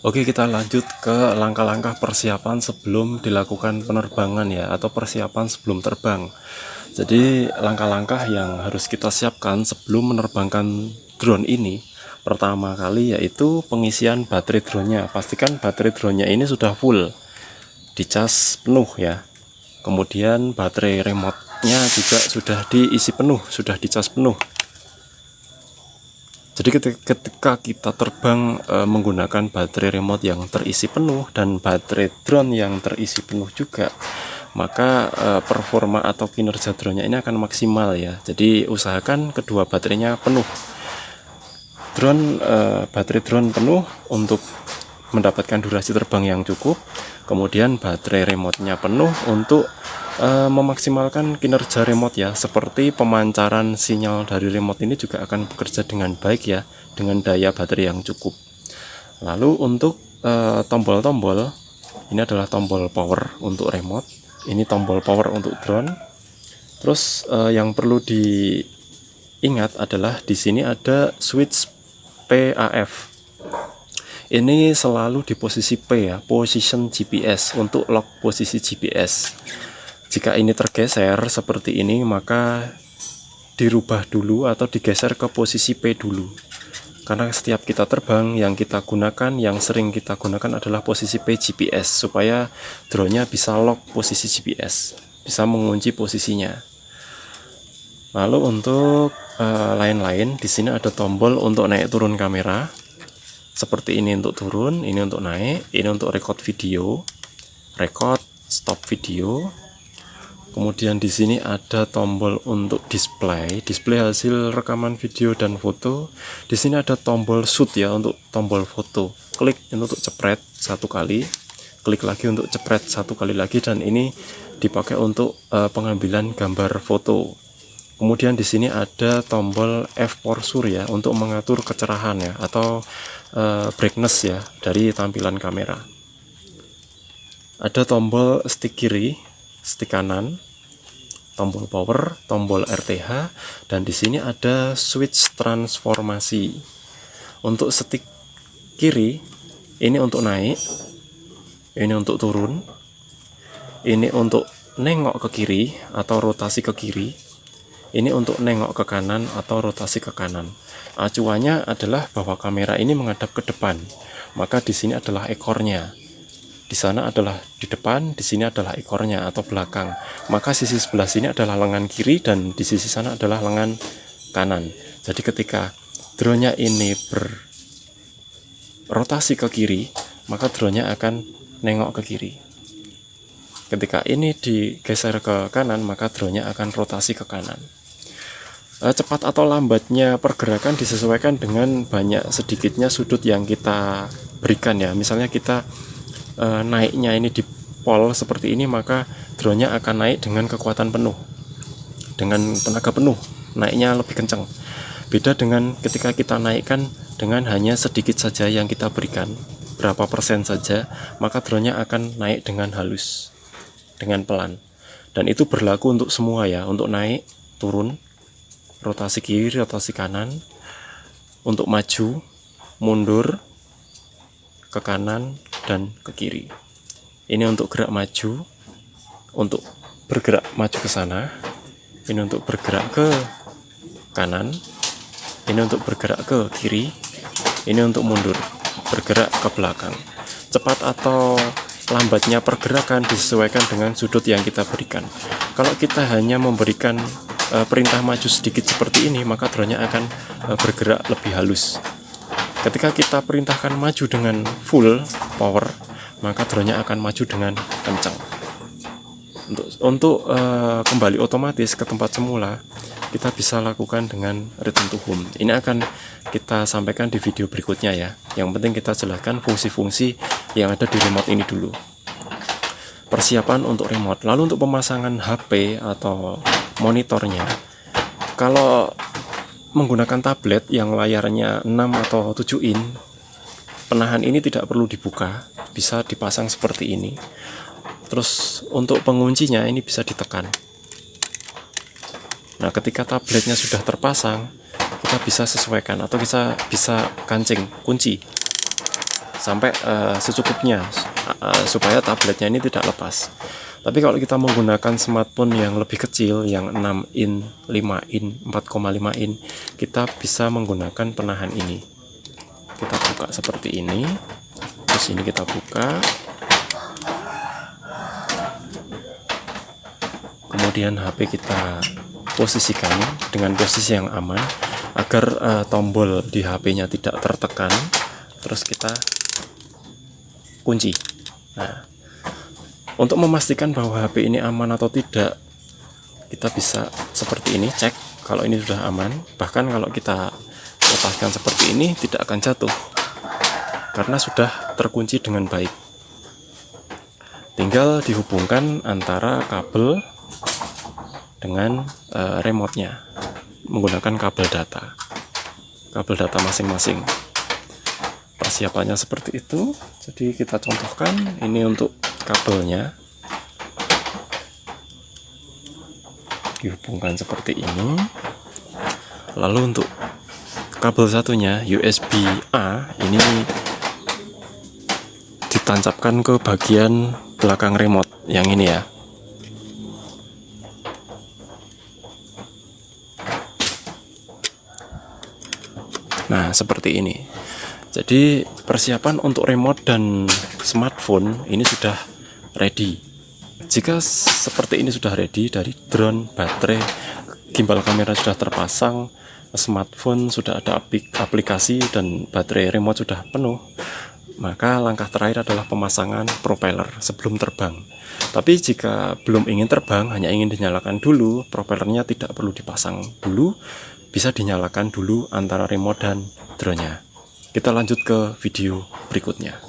Oke, kita lanjut ke langkah-langkah persiapan sebelum dilakukan penerbangan ya, atau persiapan sebelum terbang. Jadi langkah-langkah yang harus kita siapkan sebelum menerbangkan drone ini, pertama kali yaitu pengisian baterai drone-nya. Pastikan baterai drone-nya ini sudah full, dicas penuh ya. Kemudian baterai remote-nya juga sudah diisi penuh, sudah dicas penuh. Jadi ketika kita terbang menggunakan baterai remote yang terisi penuh dan baterai drone yang terisi penuh juga, maka performa atau kinerja drone-nya ini akan maksimal ya. Jadi usahakan kedua baterainya penuh. Baterai drone penuh untuk mendapatkan durasi terbang yang cukup. Kemudian baterai remote-nya penuh untuk memaksimalkan kinerja remote ya, seperti pemancaran sinyal dari remote ini juga akan bekerja dengan baik ya, dengan daya baterai yang cukup. Lalu untuk tombol-tombol, ini adalah tombol power untuk remote, ini tombol power untuk drone. Terus yang perlu diingat adalah di sini ada switch PAF. Ini selalu di posisi P ya, position GPS, untuk lock posisi GPS. Jika ini tergeser seperti ini, maka dirubah dulu atau digeser ke posisi P dulu. Karena setiap kita terbang yang kita gunakan, yang sering kita gunakan adalah posisi P GPS, supaya drone-nya bisa lock posisi GPS, bisa mengunci posisinya. Lalu untuk lain-lain, di sini ada tombol untuk naik turun kamera. Seperti ini untuk turun, ini untuk naik, ini untuk record video, record, stop video. Kemudian di sini ada tombol untuk display hasil rekaman video dan foto. Di sini ada tombol shoot ya, untuk tombol foto. Klik ini untuk cepret satu kali, klik lagi untuk cepret satu kali lagi, dan ini dipakai untuk pengambilan gambar foto. Kemudian di sini ada tombol f-forsure ya, untuk mengatur kecerahan ya, atau brightness ya dari tampilan kamera. Ada tombol stick kiri, stick kanan, tombol power, tombol RTH, dan di sini ada switch transformasi. Untuk stick kiri, ini untuk naik, ini untuk turun, ini untuk nengok ke kiri atau rotasi ke kiri, ini untuk nengok ke kanan atau rotasi ke kanan. Acuannya adalah bahwa kamera ini menghadap ke depan, maka di sini adalah ekornya. Di sana adalah di depan, di sini adalah ekornya atau belakang. Maka sisi sebelah sini adalah lengan kiri dan di sisi sana adalah lengan kanan. Jadi ketika drone-nya ini berrotasi ke kiri, maka drone-nya akan nengok ke kiri. Ketika ini digeser ke kanan, maka drone-nya akan rotasi ke kanan. Cepat atau lambatnya pergerakan disesuaikan dengan banyak sedikitnya sudut yang kita berikan ya. Misalnya kita naiknya ini di pol seperti ini, maka drone-nya akan naik dengan kekuatan penuh, dengan tenaga penuh, naiknya lebih kencang. Beda dengan ketika kita naikkan dengan hanya sedikit saja yang kita berikan, berapa persen saja, maka drone-nya akan naik dengan halus, dengan pelan. Dan itu berlaku untuk semua ya, untuk naik, turun, rotasi kiri, rotasi kanan, untuk maju, mundur, ke kanan, dan ke kiri. Ini untuk gerak maju, untuk bergerak maju ke sana, ini untuk bergerak ke kanan, ini untuk bergerak ke kiri, ini untuk mundur, bergerak ke belakang. Cepat atau lambatnya pergerakan disesuaikan dengan sudut yang kita berikan. Kalau kita hanya memberikan perintah maju sedikit seperti ini, maka drone-nya akan bergerak lebih halus. Ketika kita perintahkan maju dengan full power, maka drone-nya akan maju dengan kencang. Untuk kembali otomatis ke tempat semula, kita bisa lakukan dengan return to home. Ini akan kita sampaikan di video berikutnya ya. Yang penting kita jelaskan fungsi-fungsi yang ada di remote ini dulu. Persiapan untuk remote. Lalu untuk pemasangan HP atau monitornya, kalau menggunakan tablet yang layarnya 6 atau 7 in, penahan ini tidak perlu dibuka, bisa dipasang seperti ini. Terus untuk penguncinya ini bisa ditekan. Nah, ketika tabletnya sudah terpasang, kita bisa sesuaikan atau kita bisa kancing kunci. sampai secukupnya supaya tabletnya ini tidak lepas. Tapi kalau kita menggunakan smartphone yang lebih kecil, yang 6 in, 5 in, 4,5 in, kita bisa menggunakan penahan ini. Kita buka seperti ini, terus ini kita buka, kemudian HP kita posisikan dengan posisi yang aman agar tombol di HP-nya tidak tertekan. Terus kita kunci. Nah, untuk memastikan bahwa HP ini aman atau tidak, kita bisa seperti ini, cek kalau ini sudah aman. Bahkan kalau kita lepaskan seperti ini, tidak akan jatuh karena sudah terkunci dengan baik. Tinggal dihubungkan antara kabel dengan remote-nya menggunakan kabel data masing-masing. Persiapannya seperti itu. Jadi kita contohkan, ini untuk kabelnya dihubungkan seperti ini. Lalu untuk kabel satunya USB A ini ditancapkan ke bagian belakang remote yang ini ya. Nah, seperti ini. Jadi persiapan untuk remote dan smartphone ini sudah ready. Jika seperti ini sudah ready, dari drone, baterai, gimbal kamera sudah terpasang, smartphone sudah ada aplikasi, dan baterai remote sudah penuh, maka langkah terakhir adalah pemasangan propeller sebelum terbang. Tapi jika belum ingin terbang, hanya ingin dinyalakan dulu, propellernya tidak perlu dipasang dulu, bisa dinyalakan dulu antara remote dan drone-nya. Kita lanjut ke video berikutnya.